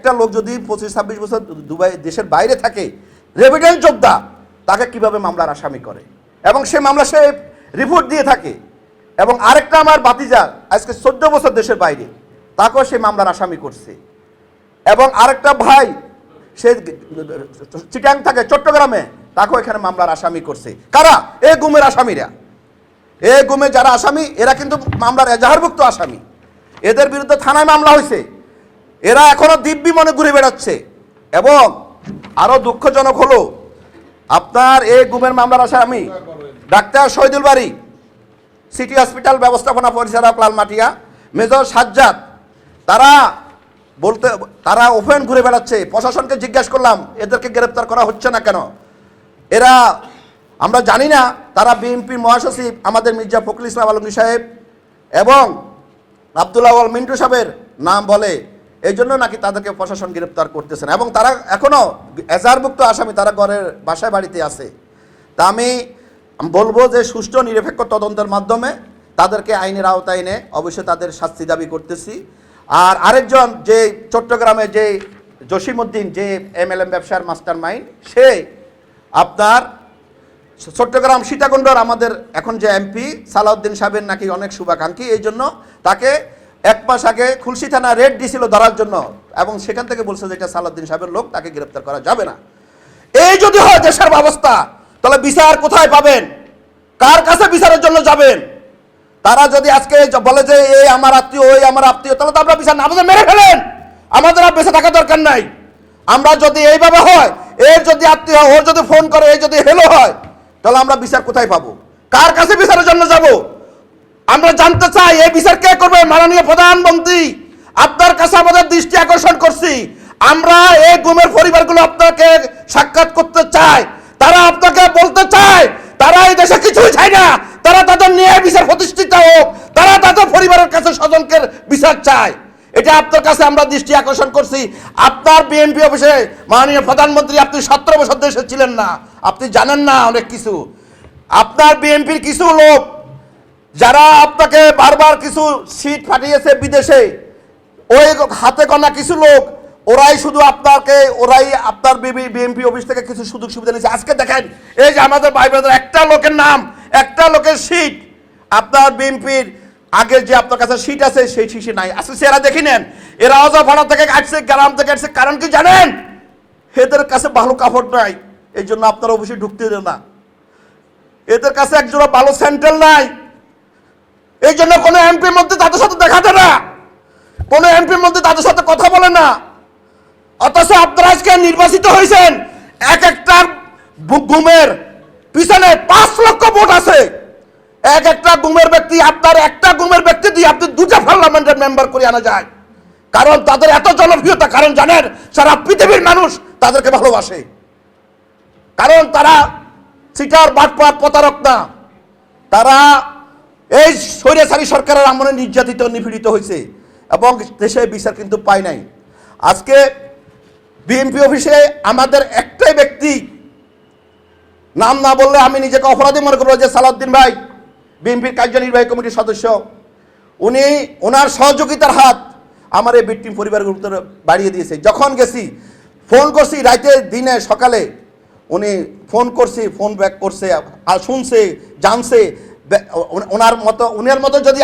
একটা লোক যদি 25-26 বছর দুবাই দেশের বাইরে থাকে, রেভিডেন্স যোদ্ধা, তাকে কিভাবে মামলার আসামি করে, এবং সে মামলা সে রিপোর্ট দিয়ে থাকে। এবং আরেকটা আমার ভাতিজা আজকে 14 বছর দেশের বাইরে, তাকেও সে মামলার আসামি করছে। এবং আরেকটা ভাই সে চিটাং থাকে, চট্টগ্রামে, তাকেও এখানে মামলার আসামি করছে। কারা? এই গুমের আসামিরা। এই গুমে যারা আসামি, এরা কিন্তু মামলার এজাহারভুক্ত আসামি। এদের বিরুদ্ধে থানায় মামলা হয়েছে, এরা এখনো দিব্যি মনে ঘুরে বেড়াচ্ছে। এবং আরো দুঃখজনক হলো, আপনার এই গুমের মামলার আসামি ডাক্তার শহীদুল বারী, সিটি হসপিটাল ব্যবস্থাপনা পরিচালক লালমাটিয়া, মেজর সাজ্জাদ, তারা ওপেন ঘুরে বেড়াচ্ছে। প্রশাসনকে জিজ্ঞাসা করলাম এদেরকে গ্রেপ্তার করা হচ্ছে না কেন। এরা, আমরা জানি না তারা বিএনপির মহাসচিব আমাদের মির্জা ফখরুল ইসলাম আলমগীর সাহেব এবং আব্দুল আউয়াল মিন্টু সাহেবের নাম বলে, এই জন্য নাকি তাদেরকে প্রশাসন গ্রেপ্তার করতেছে না। এবং তারা এখনও এজাহারভুক্ত আসামি, তারা ঘরের বাসায় বাড়িতে আছে। তা আমি বলবো যে সুষ্ঠু নিরপেক্ষ তদন্তের মাধ্যমে তাদেরকে আইনের আওতায় এনে অবশ্যই তাদের শাস্তি দাবি করতেছি। আর আরেকজন যে চট্টগ্রামে যে জসিমউদ্দিন, যে MLM ব্যবসার মাস্টার মাইন্ড, সে আপনার চট্টগ্রাম সীতাকুণ্ডর আমাদের এখন যে এমপি সালাউদ্দিন সাহেবের নাকি অনেক শুভাকাঙ্ক্ষী, এই জন্য তাকে 1 মাস আগে খুলশী থানা রেড দিয়েছিল ধরার জন্য, এবং সেখান থেকে বলছে যে এটা সালাউদ্দিন সাহেবের লোক, তাকে গ্রেপ্তার করা যাবে না। এই যদি হয় দেশের ব্যবস্থা, তাহলে বিচার কোথায় পাবেন? কার কাছে বিচারের জন্য যাবেন? তারা যদি আজকে বলে যে এই আমার আত্মীয়, ওই আমার আত্মীয়, তাহলে তো আমরা বিচার না, আমাদের মেরে ফেলেন, আমাদের আর বেঁচে থাকা দরকার নাই। আমরা যদি এইভাবে হয়, এর যদি আত্মীয়, ওর যদি ফোন করে, এই যদি হেলো হয়, তাহলে আমরা বিচার কোথায় পাবো? কার কাছে বিচারের জন্য যাব? আমরা জানতে চাই এই বিচার কে করবে? মাননীয় প্রধানমন্ত্রী, আপনার কাছে আমাদের দৃষ্টি আকর্ষণ করছি। আমরা এই গুমের পরিবারগুলো আপনাকে সাক্ষাৎ করতে চাই, তারা আপনাকে বলতে চায় তারা এই দেশে কিছুই চায় না, তারা তাদের ন্যায় বিচার প্রতিষ্ঠিত হোক, তারা তাদের পরিবারের কাছে স্বজনকে বিচার চায়। এটা আপনার কাছে আমরা দৃষ্টি আকর্ষণ করছি। আপনার বিএনপি অফিসে মাননীয় প্রধানমন্ত্রী, আপনি 17 বছর দেশে ছিলেন না, আপনি জানেন না অনেক কিছু। আপনার বিএনপির কিছু লোক যারা আপনাকে বারবার কিছু সিট পাঠিয়েছে বিদেশে, ওই হাতে গোনা কিছু লোক, ওরাই শুধু ওরাই আপনার বিএনপি অফিস থেকে কিছু সুযোগ সুবিধা নিয়েছে। আজকে দেখেন এই যে আমাদের ভাই বোনদের একটা লোকের নাম, একটা লোকের সিট, আপনার বিএনপির আগের যে আপনার কাছে সিট আছে সেই সিট নাই। আজকে এরা দেখি নেন, এরা অজাফাড়া থেকে আসছে, গ্রাম থেকে আসছে, কারণ কি জানেন? এদের কাছে ভালো কাপড় নাই, এই জন্য আপনারা অবশ্যই ঢুকতে দেন না। এদের কাছে একজোড়া ভালো স্যান্ডেল নাই, এই জন্য কোনো এমপির মধ্যে তাদের সাথে দেখা দেয় না, কোনো এমপির মধ্যে তাদের সাথে কথা বলে না। অথচ আপনারা আজকে নির্বাচিত হয়েছেন, এক একটা গুমের পিছনে 5 লক্ষ ভোট আছে। এক একটা গুমের ব্যক্তি, আপনার একটা গুমের ব্যক্তি দিয়ে আপনি 2টা পার্লামেন্টের মেম্বার করে আনা যায়। কারণ তাদের এত জনপ্রিয়তা, কারণ জানেন সারা পৃথিবীর মানুষ তাদেরকে ভালোবাসে, কারণ তারা চিটার বাটপাট প্রতারক না, তারা এই স্বৈরাচারী সরকারের আমলে নির্যাতিত নিপীড়িত হয়েছে এবং দেশে বিচার কিন্তু পায় নাই। আজকে বিএনপি অফিসে আমাদের একটাই ব্যক্তি, নাম না বললে আমি নিজেকে অপরাধী মনে করবো, যে সালাউদ্দিন ভাই, বিএনপির কার্যনির্বাহী কমিটির সদস্য, উনি ওনার সহযোগিতার হাত আমার এই ভিকটিম পরিবারগুলোর ভিতরে বাড়িয়ে দিয়েছে। যখন গেছি, ফোন করছি, রাতে দিনে সকালে উনি ফোন করছি, ফোন ব্যাক করছে, আর শুনছে, জানছে। ওনার মতো যদি